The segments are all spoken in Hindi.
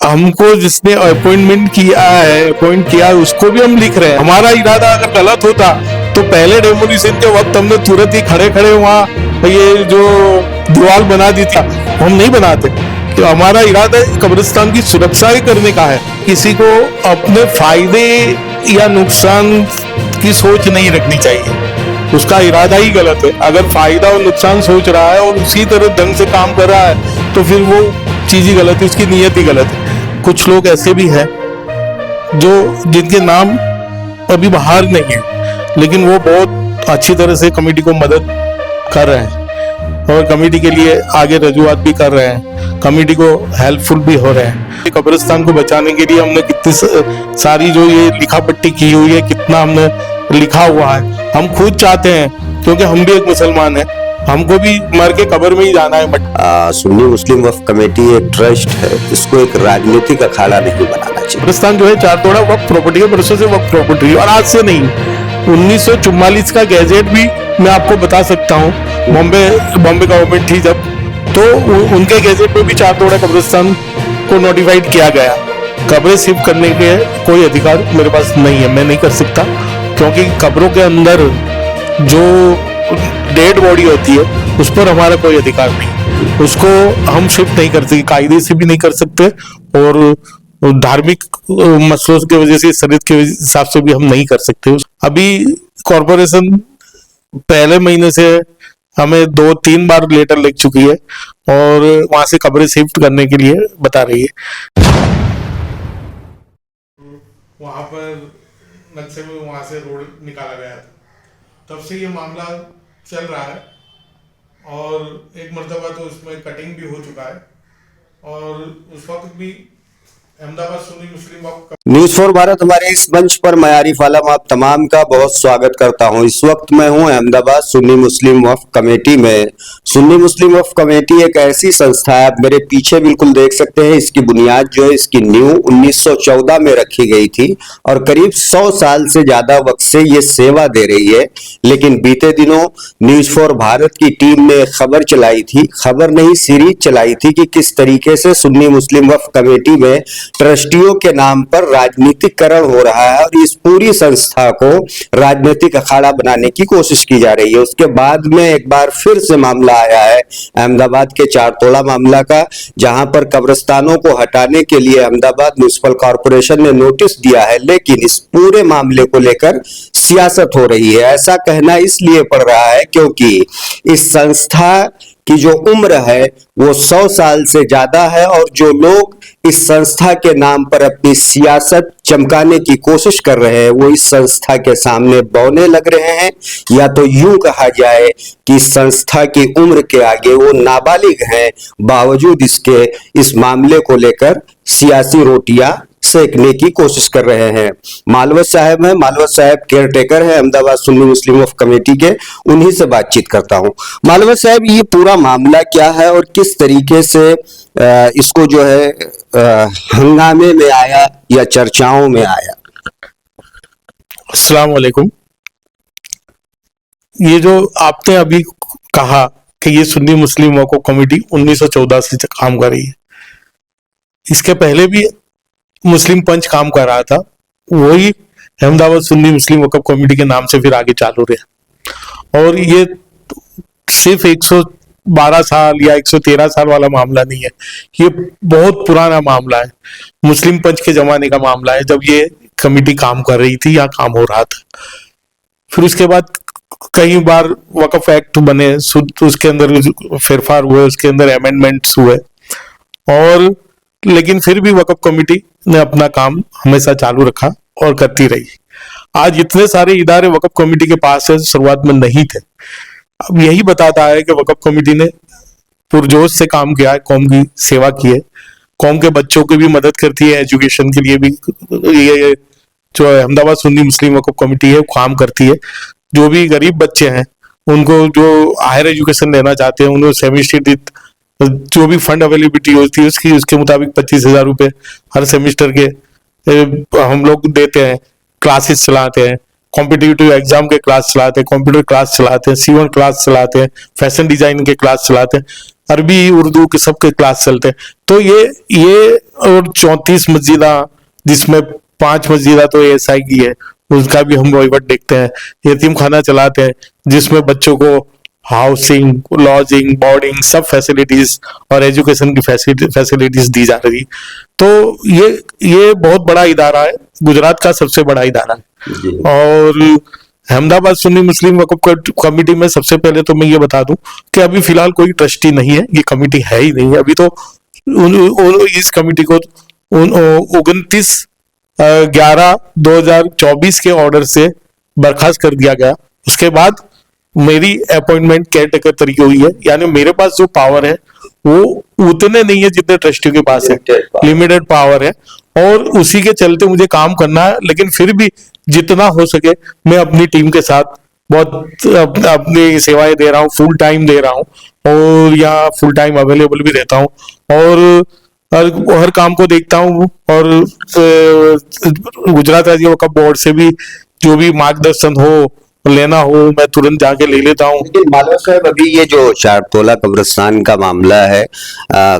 हमको जिसने अपॉइंट किया है उसको भी हम लिख रहे हैं। हमारा इरादा अगर गलत होता तो पहले डेमोलिशन के वक्त हमने तुरंत ही खड़े खड़े वहाँ ये जो दीवार बना दी थी, हम नहीं बनाते। तो हमारा इरादा कब्रिस्तान की सुरक्षा ही करने का है। किसी को अपने फायदे या नुकसान की सोच नहीं रखनी चाहिए, उसका इरादा ही गलत है। अगर फायदा और नुकसान सोच रहा है और उसी तरह ढंग से काम कर रहा है तो फिर वो चीज ही गलत है, उसकी नीयत ही गलत है। कुछ लोग ऐसे भी हैं जिनके नाम अभी बाहर नहीं है, लेकिन वो बहुत अच्छी तरह से कमेटी को मदद कर रहे हैं और कमेटी के लिए आगे रजूआत भी कर रहे हैं, कमेटी को हेल्पफुल भी हो रहे हैं। कब्रिस्तान को बचाने के लिए हमने कितनी सारी जो ये लिखा पट्टी की हुई है, कितना हमने लिखा हुआ है। हम खुद चाहते हैं, क्योंकि हम भी एक मुसलमान हैं, हमको भी मर के कब्र में ही जाना है। सुन्नी मुस्लिम वक्फ कमेटी एक ट्रस्ट है, इसको एक राजनीतिक अखाड़ा नहीं बनाना चाहिए। कब्रिस्तान जो है चार तोड़ा वक्फ प्रॉपर्टी है, बरसों से वक्फ प्रॉपर्टी, और आज से नहीं। 1944 का गैजेट भी मैं आपको बता सकता हूँ। बॉम्बे गवर्नमेंट थी जब, तो उनके गैजेट में भी चार तोड़ा कब्रिस्तान को नोटिफाइड किया गया। कब्रें शिफ्ट करने के कोई अधिकार मेरे पास नहीं है, मैं नहीं कर सकता, क्योंकि कब्रों के अंदर जो डेड बॉडी होती है उस पर हमारा कोई अधिकार नहीं। उसको हम शिफ्ट नहीं कर सकते, कायदे से भी नहीं कर सकते, और धार्मिक मसलों की वजह से, शरीयत के हिसाब से भी हम नहीं कर सकते। अभी कॉरपोरेशन पहले महीने से हमें 2-3 बार लेटर लिख चुकी है और वहां से कब्रें शिफ्ट करने के लिए बता रही है। वहां पर नक्शे में वहां से रोड निकाला गया था, तब से ये मामला चल रहा है, और एक मर्तबा तो उसमें कटिंग भी हो चुका है, और उस वक्त भी अहमदाबाद सुन्नी मुस्लिम वक्फ न्यूज फॉर भारत हमारे इस मंच पर मैं आरिफ आलम आप तमाम का बहुत स्वागत करता हूं। इस वक्त मैं हूं अहमदाबाद सुन्नी मुस्लिम वक्फ कमेटी में। सुन्नी मुस्लिम वक्फ कमेटी एक ऐसी संस्था है, आप मेरे पीछे बिल्कुल देख सकते हैं, इसकी बुनियाद जो है, इसकी नींव 1914 में रखी गई थी और करीब 100 साल से ज्यादा वक्त से ये सेवा दे रही है। लेकिन बीते दिनों न्यूज फॉर भारत की टीम ने खबर चलाई थी, खबर नहीं सीरीज चलाई थी, कि किस तरीके से सुन्नी मुस्लिम वक्फ कमेटी में ट्रस्टियों के नाम पर राजनीतिकरण हो रहा है और इस पूरी संस्था को राजनीतिक अखाड़ा बनाने की कोशिश की जा रही है। उसके बाद में एक बार फिर से मामला आया है अहमदाबाद के चार तोड़ा मामला का, जहां पर कब्रिस्तानों को हटाने के लिए अहमदाबाद म्युनिसिपल कॉर्पोरेशन ने नोटिस दिया है, लेकिन इस पूरे मामले को लेकर सियासत हो रही है। ऐसा कहना इसलिए पड़ रहा है क्योंकि इस संस्था की जो उम्र है वो 100 साल से ज्यादा है, और जो लोग इस संस्था के नाम पर अपनी सियासत चमकाने की कोशिश कर रहे हैं वो इस संस्था के सामने बौने लग रहे हैं, या तो यूं कहा जाए कि इस संस्था की उम्र के आगे वो नाबालिग हैं, बावजूद इसके इस मामले को लेकर सियासी रोटियां सेकने की कोशिश कर रहे हैं। मालवत साहब हैं, मालवत साहब केयर टेकर है अहमदाबाद सुन्नी मुस्लिम वक्फ कमेटी के, उन्हीं से बातचीत करता हूं। मालवत साहब, ये पूरा मामला क्या है और किस तरीके से इसको जो है हंगामे में आया या चर्चाओं में आया? अस्सलाम वालेकुम। ये जो आपने अभी कहा कि ये सुन्नी मुस्लिम वक्फ कमेटी 1914 से काम कर रही है, इसके पहले भी मुस्लिम पंच काम कर रहा था, वही अहमदाबाद सुन्नी मुस्लिम वक्फ कमेटी के नाम से फिर आगे चालू रहा। और ये सिर्फ 112 साल या 113 साल वाला मामला नहीं है, ये बहुत पुराना मामला है, मुस्लिम पंच के जमाने का मामला है, जब ये कमेटी काम कर रही थी या काम हो रहा था। फिर उसके बाद कई बार वक्फ एक्ट बने, उसके अंदर फेरफार हुए, उसके अंदर अमेंडमेंट्स हुए, और लेकिन फिर भी वक्फ कमेटी ने अपना काम हमेशा चालू रखा और करती रही। आज इतने सारे इदारे वक्फ कमेटी के पास है, शुरुआत में नहीं थे। अब यही बताता है कि वक्फ कमेटी ने पुरजोश से काम किया है, कौम की सेवा की है, कौम के बच्चों की भी मदद करती है, एजुकेशन के लिए भी ये जो अहमदाबाद सुन्नी मुस्लिम वक्फ कमेटी है काम करती है। जो भी गरीब बच्चे हैं उनको जो हायर एजुकेशन लेना चाहते हैं उनको सेमेस्टर जो भी फंड अवेलेबिलिटी होती है उसके मुताबिक 25,000 रुपए हर सेमेस्टर के हम लोग देते हैं। क्लासेस चलाते हैं, कॉम्पिटिटिव एग्जाम के क्लास चलाते हैं, कंप्यूटर क्लास चलाते हैं, C1 क्लास चलाते हैं, फैशन डिजाइन के क्लास चलाते हैं। अरबी उर्दू के सबके क्लास चलते हैं। तो ये और 34 मस्जिदा, जिसमें 5 मस्जिदा तो एएसआई की है, उसका भी हम वहीवट देखते हैं। यतीम खाना चलाते हैं जिसमें बच्चों को हाउसिंग, लॉजिंग, बोर्डिंग, सब फैसिलिटीज और एजुकेशन की फैसिलिटीज दी जा रही। तो ये बहुत बड़ा इदारा है, गुजरात का सबसे बड़ा इदारा है। और अहमदाबाद सुन्नी मुस्लिम वक्फ कमेटी में सबसे पहले तो मैं ये बता दूं कि अभी फिलहाल कोई ट्रस्टी नहीं है, ये कमेटी है ही नहीं है अभी। तो इस कमेटी को 29/11/2024 के ऑर्डर से बर्खास्त कर दिया गया। उसके बाद मेरी अपॉइंटमेंट केयर टेकर तरीके हुई है, यानी मेरे पास जो पावर है वो उतने नहीं है जितने ट्रस्टियों के पास है, लिमिटेड पावर है, और उसी के चलते मुझे काम करना है। लेकिन फिर भी जितना हो सके मैं अपनी टीम के साथ बहुत अपनी सेवाएं दे रहा हूँ, फुल टाइम दे रहा हूँ, और यहाँ फुल टाइम अवेलेबल भी रहता हूँ, और हर काम को देखता हूँ। और गुजरात राज्य वक्फ बोर्ड से भी जो भी मार्गदर्शन हो, लेना हो, मैं तुरंत जाके ले लेता हूँ। लेकिन मालवा साहब, अभी ये जो चारतोला कब्रिस्तान का मामला है,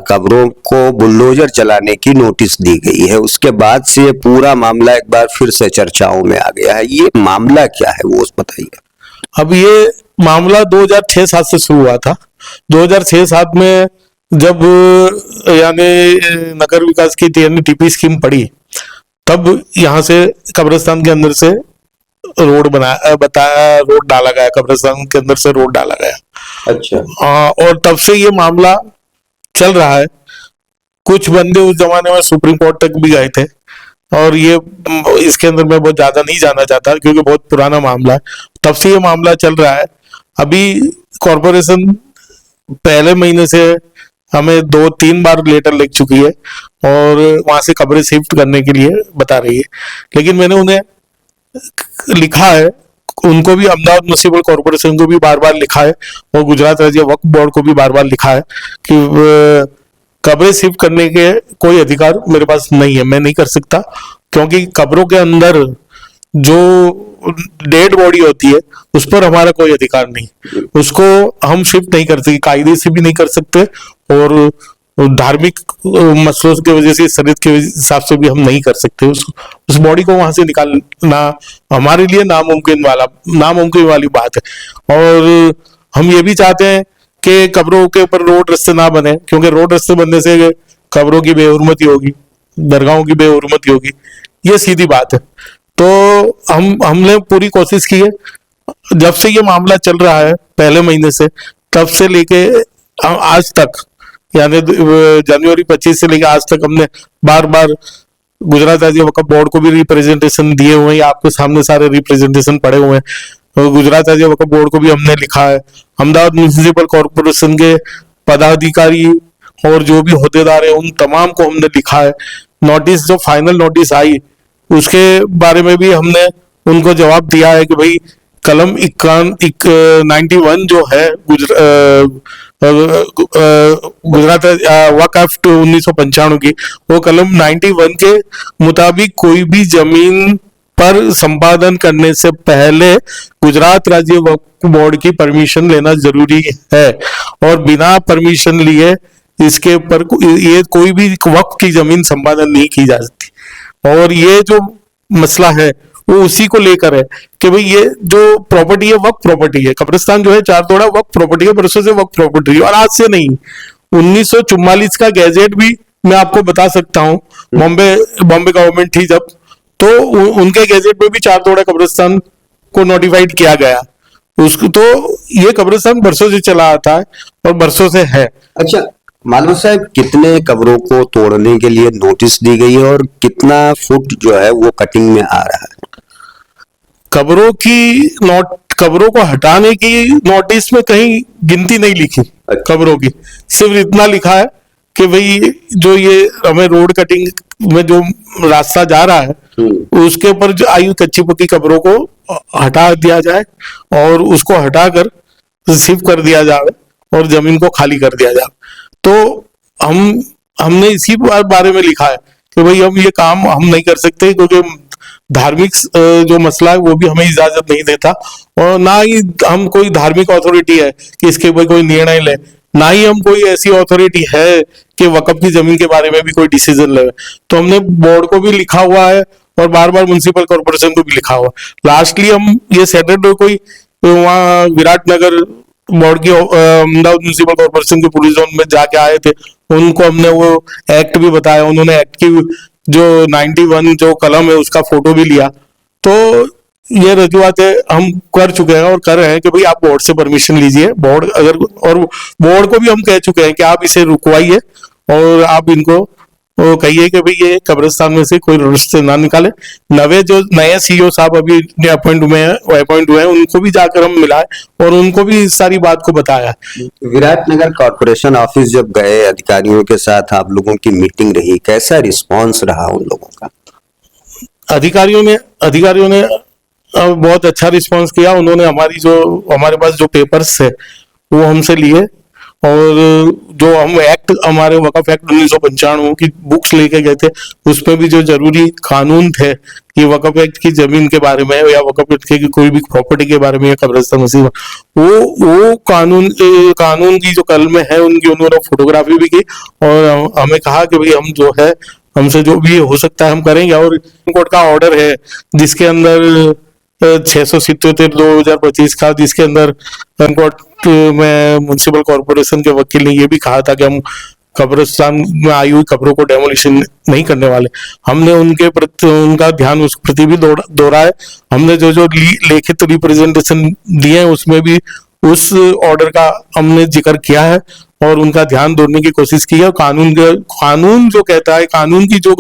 कब्रों को बुलडोजर चलाने की नोटिस दी गई है, उसके बाद से ये पूरा मामला एक बार फिर से चर्चाओं में आ गया है। ये मामला क्या है वो बताइए। अब ये मामला 2006-07 से शुरू हुआ था। 2006-07 में जब यानी नगर विकास की यानी टीपी स्कीम पड़ी, तब यहाँ से कब्रिस्तान के अंदर से रोड रोड डाला गया, कब्रिस्तान के अंदर से रोड डाला गया। अच्छा। और तब से ये मामला चल रहा है। कुछ बंदे उस जमाने में सुप्रीम कोर्ट तक भी गए थे, और ये इसके अंदर मैं बहुत ज्यादा नहीं जाना चाहता क्योंकि बहुत पुराना मामला है। तब से ये मामला चल रहा है। अभी कॉर्पोरेशन पहले महीने से हमें 2-3 बार लेटर लिख चुकी है और वहां से कब्रें शिफ्ट करने के लिए बता रही है। लेकिन मैंने उन्हें लिखा है, उनको भी, अहमदाबाद म्युनिसिपल कॉर्पोरेशन को भी बार बार लिखा है, और गुजरात राज्य वक्फ बोर्ड को भी बार बार लिखा है कि कब्रें शिफ्ट करने के कोई अधिकार मेरे पास नहीं है, मैं नहीं कर सकता। क्योंकि कब्रों के अंदर जो डेड बॉडी होती है उस पर हमारा कोई अधिकार नहीं, उसको हम शिफ्ट नहीं कर सकते, कायदे से भी नहीं कर सकते, और धार्मिक मसलों की वजह से, शरीयत के हिसाब से भी हम नहीं कर सकते। उस बॉडी को वहां से निकालना हमारे लिए नामुमकिन वाली बात है। और हम ये भी चाहते हैं कि कब्रों के ऊपर रोड रास्ते ना बने, क्योंकि रोड रास्ते बनने से कब्रों की बेहुरमती होगी, दरगाहों की बेहुरमती होगी, ये सीधी बात है। तो हमने पूरी कोशिश की है, जब से ये मामला चल रहा है पहले महीने से, तब से लेके आज तक, यानी जनवरी 25 से लेकर आज तक हमने बार बार गुजरात राज्य वक्फ बोर्ड को भी रिप्रेजेंटेशन दिए हुए हैं। आपके सामने सारे रिप्रेजेंटेशन पड़े हुए हैं। गुजरात राज्य वक्फ बोर्ड को भी हमने लिखा है, अहमदाबाद म्युनिसिपल कॉर्पोरेशन के पदाधिकारी और जो भी होद्देदार है उन तमाम को हमने लिखा है। नोटिस, जो फाइनल नोटिस आई उसके बारे में भी हमने उनको जवाब दिया है कि भाई कलम 91 जो है गुजरात वक्फ एक्ट 1995 की, वो कलम 91 के मुताबिक कोई भी जमीन पर संपादन करने से पहले गुजरात राज्य वक्फ बोर्ड की परमिशन लेना जरूरी है, और बिना परमिशन लिए इसके ऊपर ये कोई भी वक्फ की जमीन संपादन नहीं की जा सकती। और ये जो मसला है वो उसी को लेकर है कि भाई ये जो प्रॉपर्टी है वक्फ प्रॉपर्टी है, कब्रिस्तान जो है चारतोड़ा वक्फ प्रॉपर्टी है, बरसों से वक्फ प्रॉपर्टी है, और आज से नहीं। 1944 का गैजेट भी मैं आपको बता सकता हूँ, बॉम्बे गवर्नमेंट थी जब, तो उनके गैजेट में भी चारतोड़ा कब्रिस्तान को नोटिफाइड किया गया उसको। तो ये कब्रिस्तान बरसों से चला आता है और बरसों से है। अच्छा मालवा साहब, कितने कब्रों को तोड़ने के लिए नोटिस दी गई है और कितना फुट जो है वो कटिंग में आ रहा है? कब्रों को हटाने की नोटिस में कहीं गिनती नहीं लिखी कब्रों की, सिर्फ इतना लिखा है कि भाई जो ये हमें रोड कटिंग में जो रास्ता जा रहा है उसके ऊपर जो आई कच्ची पक्की कब्रों को हटा दिया जाए और उसको हटाकर शिफ्ट कर दिया जाए और जमीन को खाली कर दिया जाए। तो हमने इसी बारे में लिखा है कि भाई हम ये काम हम नहीं कर सकते, क्योंकि धार्मिक जो मसला है वो भी हमें इजाजत नहीं देता, और ना ही हम कोई धार्मिक अथॉरिटी है कि इसके ऊपर कोई निर्णय ले। ना ही हम कोई ऐसी अथॉरिटी है कि वक्फ की जमीन के बारे में भी कोई डिसीजन ले। तो हमने बोर्ड को भी लिखा हुआ है और बार बार म्युनिसिपल कॉर्पोरेशन को भी लिखा हुआ। लास्टली हम ये सैटरडे कोई वहाँ विराटनगर बोर्ड की अहमदाबाद म्युनिसिपल कॉर्पोरेशन के पुलिस जोन में जाके आए थे, उनको हमने वो एक्ट भी बताया, उन्होंने एक्ट की जो 91 जो कलम है उसका फोटो भी लिया। तो ये रजूआतें हम कर चुके हैं और कर रहे हैं कि भाई आप बोर्ड से परमिशन लीजिए। बोर्ड अगर, और बोर्ड को भी हम कह चुके हैं कि आप इसे रुकवाइए और आप इनको वो कहिए कि भाई ये कब्रिस्तान में से कोई रजिस्टर ना निकाले। नए सीईओ साहब अभी अपॉइंट हुए हैं उनको भी जाकर हम मिलाए और उनको भी इस सारी बात को बताया। विराटनगर कॉर्पोरेशन ऑफिस जब गए, अधिकारियों के साथ आप लोगों की मीटिंग रही, कैसा रिस्पांस रहा उन लोगों का? अधिकारियों ने बहुत अच्छा रिस्पांस किया। उन्होंने हमारे पास जो पेपर्स थे वो हमसे लिए और जो हम एक्ट, हमारे वक्फ एक्ट 1995 की बुक्स लेके गए थे, उसमें भी जो जरूरी कानून थे कि वक्फ एक्ट की जमीन के बारे में या वक्फ एक्ट की कोई भी प्रॉपर्टी के बारे में या कब्रिस्तान मसीह, वो कानून की जो कलमें है उनकी उन्होंने फोटोग्राफी भी की और हमें कहा कि भाई हम जो है, हमसे जो भी हो सकता है हम करेंगे। और कोर्ट का ऑर्डर है जिसके अंदर 677/2025 का, जिसके अंदर कोर्ट में म्युनिसिपल कॉर्पोरेशन के वकील ने ये भी कहा था कि हम कब्रिस्तान में आई हुई कब्रों को डेमोलिशन नहीं करने वाले। हमने उनके प्रति उनका ध्यान उस प्रति भी दोहराया। हमने जो लिखित रिप्रेजेंटेशन दिए हैं उसमें भी उस ऑर्डर का हमने जिक्र किया है और उनका ध्यान दोहराने की कोशिश की है। कानून जो कहता है, कानून की जो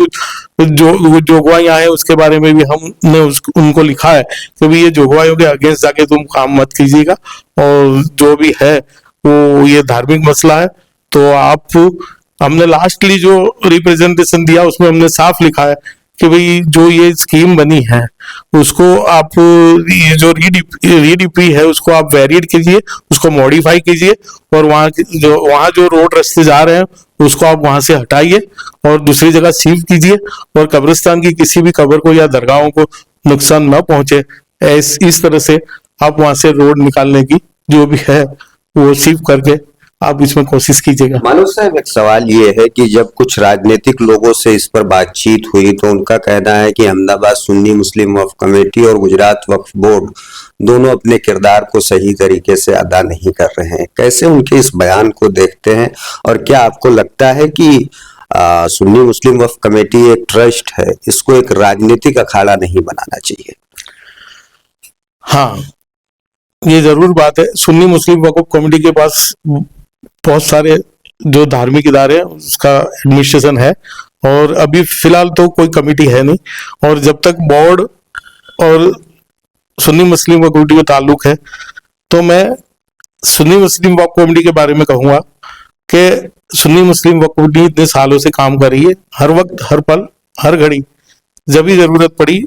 जोगवाइयां हैं उसके बारे में भी हमने उनको लिखा है कि भाई ये जोगवाइयों के अगेंस्ट जाके तुम काम मत कीजिएगा और जो भी है वो ये धार्मिक मसला है। तो हमने लास्टली जो रिप्रेजेंटेशन दिया उसमें हमने साफ लिखा है कि भाई जो ये स्कीम बनी है उसको आप, ये जो रीडीपी है उसको आप वेरिएट कीजिए, उसको मॉडिफाई कीजिए और वहाँ जो रोड रास्ते जा रहे हैं उसको आप वहां से हटाइए और दूसरी जगह शिफ्ट कीजिए और कब्रिस्तान की किसी भी कब्र को या दरगाहों को नुकसान न पहुंचे। इस तरह से आप वहां से रोड निकालने की जो भी है वो शिफ्ट करके आप इसमें कोशिश कीजिएगा। मानव साहब, एक सवाल ये है कि जब कुछ राजनीतिक लोगों से इस पर बातचीत हुई तो उनका कहना है कि अहमदाबाद सुन्नी मुस्लिम वक्फ कमेटी और गुजरात वक्फ बोर्ड दोनों अपने किरदार को सही तरीके से अदा नहीं कर रहे हैं। कैसे उनके इस बयान को देखते हैं और क्या आपको लगता है कि सुन्नी मुस्लिम वक्फ कमेटी एक ट्रस्ट है, इसको एक राजनीतिक अखाड़ा नहीं बनाना चाहिए? हाँ, ये जरूर बात है। सुन्नी मुस्लिम वक्फ कमेटी के पास बहुत सारे जो धार्मिक इदारे हैं उसका एडमिनिस्ट्रेशन है और अभी फिलहाल तो कोई कमेटी है नहीं। और जब तक बोर्ड और सुन्नी मुस्लिम वक्फ कमेटी का ताल्लुक है तो मैं सुन्नी मुस्लिम वक्फ कमेटी के बारे में कहूंगा कि सुन्नी मुस्लिम वक्फ कमेटी इतने सालों से काम कर रही है। हर वक्त, हर पल, हर घड़ी जब भी जरूरत पड़ी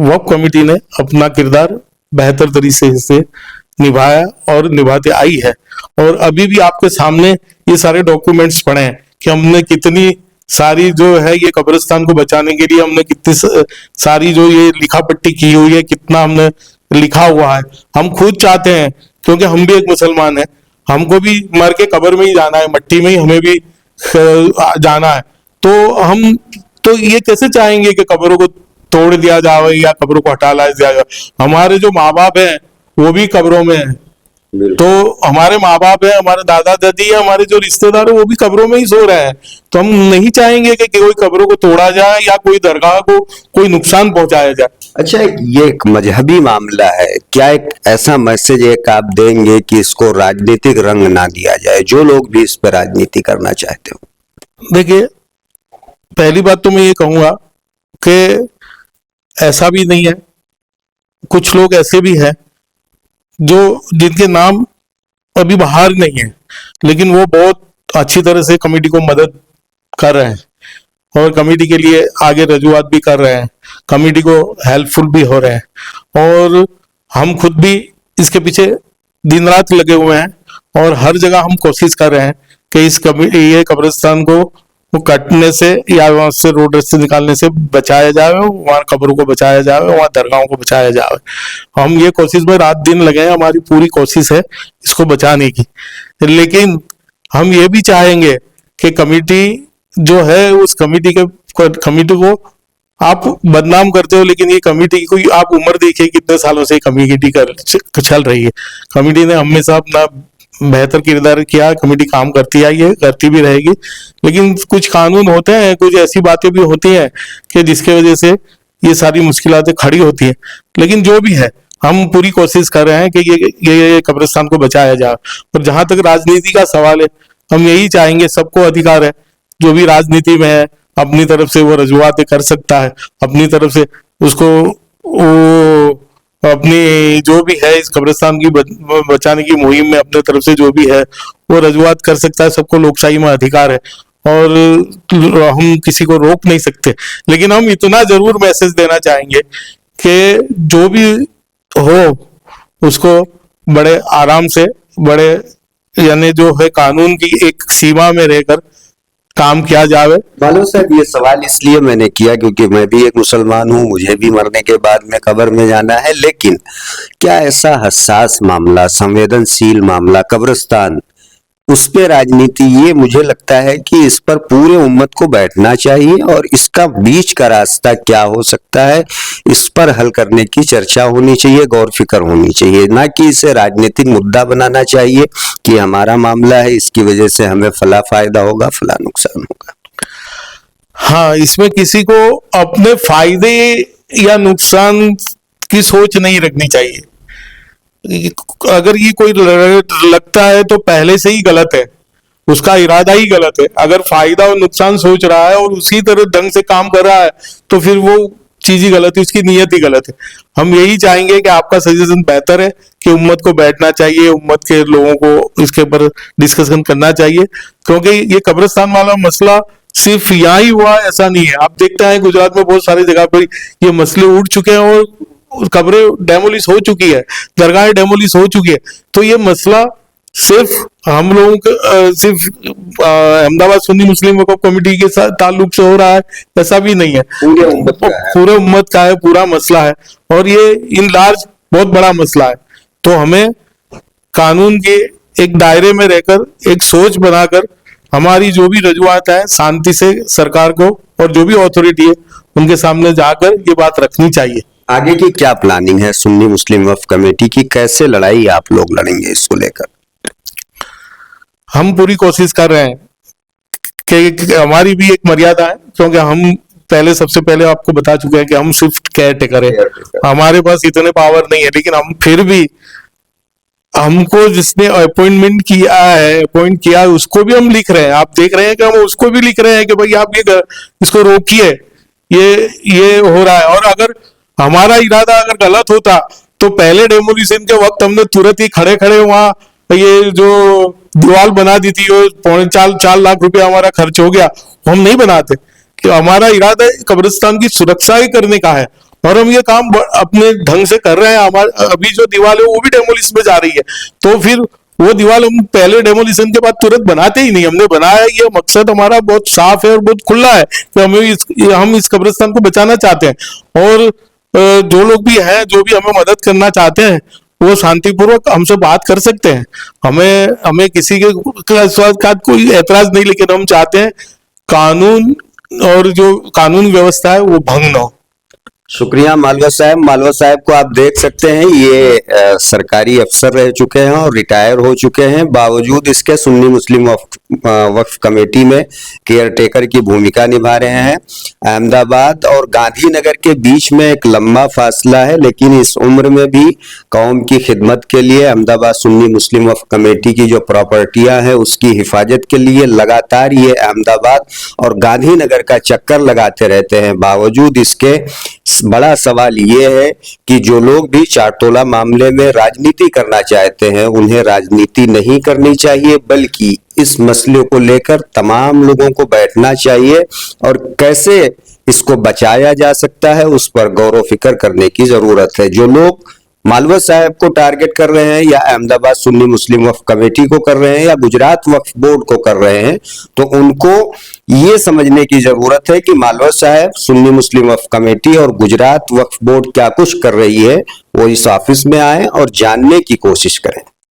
वक्फ कमेटी ने अपना किरदार बेहतर तरीके से निभाया और निभाते आई है। और अभी भी आपके सामने ये सारे डॉक्यूमेंट्स पड़े हैं कि हमने कितनी सारी जो है ये कब्रिस्तान को बचाने के लिए हमने कितनी सारी जो ये लिखा पट्टी की हुई है, कितना हमने लिखा हुआ है। हम खुद चाहते हैं, क्योंकि हम भी एक मुसलमान हैं, हमको भी मर के कब्र में ही जाना है, मट्टी में ही हमें भी जाना है। तो ये कैसे चाहेंगे कि कब्रों को तोड़ दिया जाए या कब्रों को हटा दिया जाए? हमारे जो माँ बाप हैं वो भी कब्रों में है, तो हमारे माँ बाप है, हमारे दादा दादी है, हमारे जो रिश्तेदार है वो भी कब्रों में ही सो रहे हैं। तो हम नहीं चाहेंगे कि कोई कब्रों को तोड़ा जाए या कोई दरगाह को कोई नुकसान पहुंचाया जाए। अच्छा, ये एक मजहबी मामला है, क्या एक ऐसा मैसेज एक आप देंगे कि इसको राजनीतिक रंग ना दिया जाए, जो लोग भी इस पर राजनीति करना चाहते हो? देखिए, पहली बात तो मैं ये कहूंगा कि ऐसा भी नहीं है, कुछ लोग ऐसे भी हैं जो जिनके नाम अभी बाहर नहीं है लेकिन वो बहुत अच्छी तरह से कमेटी को मदद कर रहे हैं और कमेटी के लिए आगे रजूआत भी कर रहे हैं, कमेटी को हेल्पफुल भी हो रहे हैं। और हम खुद भी इसके पीछे दिन रात लगे हुए हैं और हर जगह हम कोशिश कर रहे हैं कि ये कब्रिस्तान को वो कटने से या वहां से रोड रास्ते निकालने से बचाया जाए, वहां कब्रों को बचाया जाए, वहां दरगाहों को बचाया जाए। हम ये कोशिश में रात दिन लगे हैं, हमारी पूरी कोशिश है इसको बचाने की। लेकिन हम ये भी चाहेंगे कि कमेटी जो है उस कमेटी को आप बदनाम करते हो, लेकिन ये कमेटी को आप उम्र देखिए कितने सालों से कमेटी चल रही है। कमेटी ने हमेशा अपना बेहतर किरदार किया, कमेटी काम करती आई है, करती भी रहेगी। लेकिन कुछ कानून होते हैं, कुछ ऐसी बातें भी होती हैं कि जिसके वजह से ये सारी मुश्किलातें खड़ी होती हैं। लेकिन जो भी है, हम पूरी कोशिश कर रहे हैं कि ये कब्रिस्तान को बचाया जाए। और जहां तक राजनीति का सवाल है, हम यही चाहेंगे, सबको अधिकार है, जो भी राजनीति में है अपनी तरफ से वो रजुआतें कर सकता है, अपनी तरफ से उसको वो अपनी जो भी है इस कब्रिस्तान की बचाने की मुहिम में अपने तरफ से जो भी है वो रजुआत कर सकता है। सबको लोकशाही में अधिकार है और हम किसी को रोक नहीं सकते। लेकिन हम इतना जरूर मैसेज देना चाहेंगे कि जो भी हो उसको बड़े आराम से, बड़े यानी जो है कानून की एक सीमा में रहकर काम किया जावे। मालूम साहब, ये सवाल इसलिए मैंने किया क्योंकि मैं भी एक मुसलमान हूँ, मुझे भी मरने के बाद में कब्र में जाना है। लेकिन क्या ऐसा हसास मामला, संवेदनशील मामला कब्रिस्तान, उस पे राजनीति, ये मुझे लगता है कि इस पर पूरे उम्मत को बैठना चाहिए और इसका बीच का रास्ता क्या हो सकता है, इस पर हल करने की चर्चा होनी चाहिए, गौर फिक्र होनी चाहिए। ना कि इसे राजनीतिक मुद्दा बनाना चाहिए कि हमारा मामला है, इसकी वजह से हमें फला फायदा होगा, फला नुकसान होगा। हाँ, इसमें किसी को अपने फायदे या नुकसान की सोच नहीं रखनी चाहिए। अगर ये कोई लगता है तो पहले से ही गलत है, उसका इरादा ही गलत है। अगर फायदा और नुकसान सोच रहा है और उसी तरह ढंग से काम कर रहा है तो फिर वो चीज ही गलत है, उसकी नीयत ही गलत है। हम यही चाहेंगे कि आपका सजेशन बेहतर है कि उम्मत को बैठना चाहिए, उम्मत के लोगों को इसके ऊपर डिस्कशन करना चाहिए, क्योंकि ये कब्रिस्तान वाला मसला सिर्फ यहाँ ही हुआ ऐसा नहीं है। आप देखते हैं गुजरात में बहुत सारी जगह पर ये मसले उठ चुके हैं और कब्रें डेमोलिश हो चुकी है, दरगाहें डेमोलिश हो चुकी है। तो ये मसला सिर्फ हम लोगों के सिर्फ अहमदाबाद सुन्नी मुस्लिम वक्फ कमेटी के साथ ताल्लुक से हो रहा है, ऐसा भी नहीं है। पूरे उम्मत का है, पूरा मसला है और ये इन लार्ज बहुत बड़ा मसला है। तो हमें कानून के एक दायरे में रहकर, एक सोच बनाकर, हमारी जो भी रजुआत है शांति से सरकार को और जो भी अथॉरिटी है उनके सामने जाकर ये बात रखनी चाहिए। आगे की क्या प्लानिंग है सुन्नी मुस्लिम वक्फ कमेटी की, कैसे लड़ाई आप लोग लड़ेंगे इसको लेकर? हम पूरी कोशिश कर रहे हैं कि हमारी भी एक मर्यादा है, क्योंकि हम पहले सबसे पहले आपको बता चुके हैं कि हम सिर्फ केयर टेकर है, हमारे पास इतने पावर नहीं है। लेकिन हम फिर भी, हमको जिसने अपॉइंटमेंट किया है, अपॉइंट किया है, उसको भी हम लिख रहे हैं। आप देख रहे हैं कि हम उसको भी लिख रहे हैं कि भाई आप ये इसको रोकिए, ये हो रहा है। और अगर हमारा इरादा अगर गलत होता तो पहले डेमोलिशन के वक्त हमने तुरंत ही खड़े खड़े वहां ये जो दीवार बना दी थी, 4 लाख रुपया हमारा खर्च हो गया, हम नहीं बनाते। कि हमारा इरादा कब्रिस्तान की सुरक्षा ही करने का है और हम ये काम अपने ढंग से कर रहे हैं। हमारे अभी जो दीवार है वो भी डेमोलिश में जा रही है, तो फिर वो दीवार हम पहले डेमोलिशन के बाद तुरंत बनाते ही नहीं, हमने बनाया। ये मकसद हमारा बहुत साफ है और बहुत खुला है कि हम इस कब्रिस्तान को बचाना चाहते हैं। और जो लोग भी हैं, जो भी हमें मदद करना चाहते हैं, वो शांतिपूर्वक हमसे बात कर सकते हैं। हमें किसी के स्वाद कोई एतराज नहीं, लेकिन हम चाहते हैं कानून और जो कानून व्यवस्था है वो भंग न हो। शुक्रिया मालवा साहब। मालवा साहब को आप देख सकते हैं, ये सरकारी अफसर रह चुके हैं और रिटायर हो चुके हैं। बावजूद इसके सुन्नी मुस्लिम वक्फ कमेटी में केयर टेकर की भूमिका निभा रहे हैं। अहमदाबाद और गांधीनगर के बीच में एक लंबा फासला है, लेकिन इस उम्र में भी कौम की खिदमत के लिए अहमदाबाद सुन्नी मुस्लिम वक्फ कमेटी की जो प्रॉपर्टियां हैं उसकी हिफाजत के लिए लगातार ये अहमदाबाद और गांधीनगर का चक्कर लगाते रहते हैं। बावजूद इसके बड़ा सवाल ये है कि जो लोग भी चारतोला मामले में राजनीति करना चाहते हैं, उन्हें राजनीति नहीं करनी चाहिए, बल्कि इस मसले को लेकर तमाम लोगों को बैठना चाहिए और कैसे इसको बचाया जा सकता है उस पर गौर फिक्र करने की जरूरत है। जो लोग मालवा साहब को टारगेट कर रहे हैं या अहमदाबाद सुन्नी मुस्लिम वक्फ कमेटी को कर रहे हैं या गुजरात वक्फ बोर्ड को कर रहे हैं, तो उनको ये समझने की जरूरत है कि मालवा साहब, सुन्नी मुस्लिम वक्फ कमेटी और गुजरात वक्फ बोर्ड क्या कुछ कर रही है। वो इस ऑफिस में आए और जानने की कोशिश करें।